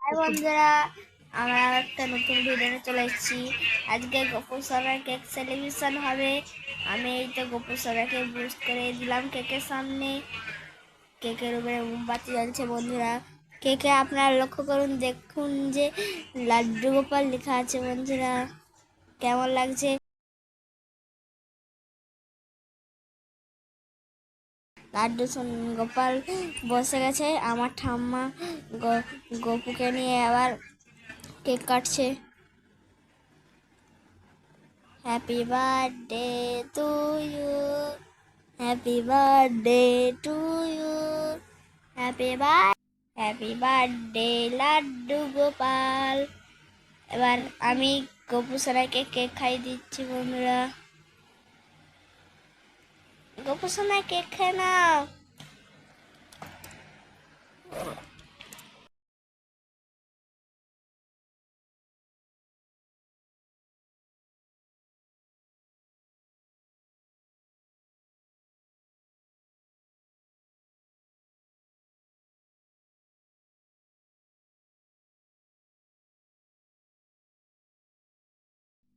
High বন্ধুরা, আমরা একটা নতুন ভিডিও চলে এসেছি। আজকে গোপু সোনার কেক সেলিব্রেশন হবে। আমি এই তো গোপু সোনাকে বুস্ট করে দিলাম কেকের সামনে। কেকের উপরে মোমবাতি জ্বলছে বন্ধুরা। কেকে আপনারা লক্ষ্য করুন, দেখুন যে লাড্ডু গোপাল লেখা আছে বন্ধুরা। কেমন লাগছে? লাড্ডু গোপাল বসে গেছে। আমার ঠাম্মা গপুকে নিয়ে আবার কেক কাটছে। Happy birthday to you. Happy birthday to you. Happy birthday laddu Gopal. এবার আমি গপু সোনাকে কেক খাই দিচ্ছি বন্ধুরা। গপু সোনা কেক খায় নাও।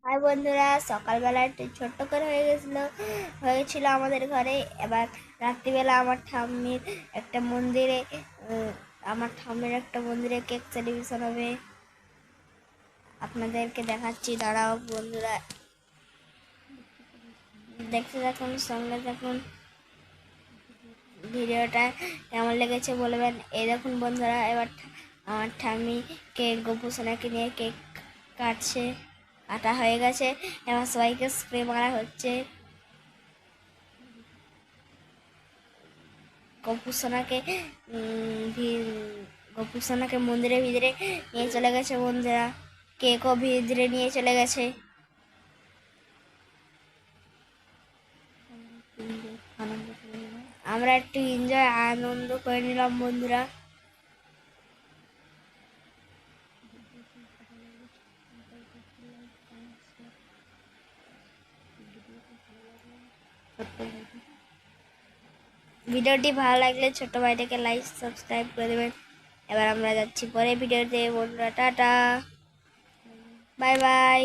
হাই বন্ধুরা, সকালবেলা একটু ছোট্ট করে হয়েছিল আমাদের ঘরে। এবার রাত্রিবেলা আমার ঠাম্মির একটা মন্দিরে কেক সেলিব্রেশন হবে। আপনাদেরকে দেখাচ্ছি, দাঁড়াও বন্ধুরা, দেখতে থাকুন, সঙ্গে থাকুন। ভিডিওটা কেমন লেগেছে বলবেন। এই দেখুন বন্ধুরা, এবার আমার ঠাম্মি কেক গপু সোনাকে নিয়ে কেক কাটছে। কাটা হয়ে গেছে, এবার সবাইকে স্প্রে মারা হচ্ছে। গপু সোনাকে গপু সোনাকে মন্দিরের ভিতরে নিয়ে চলে গেছে বন্ধুরা। কেকও ভিতরে নিয়ে চলে গেছে। আমরা একটু আনন্দ করে নিলাম বন্ধুরা। ভিডিওটি ভালো লাগলে ছোট ভাইটাকে লাইক সাবস্ক্রাইব করে দেবেন। এবার আমরা যাচ্ছি পরে ভিডিওতে বন্ধুরা। Tata, bye bye.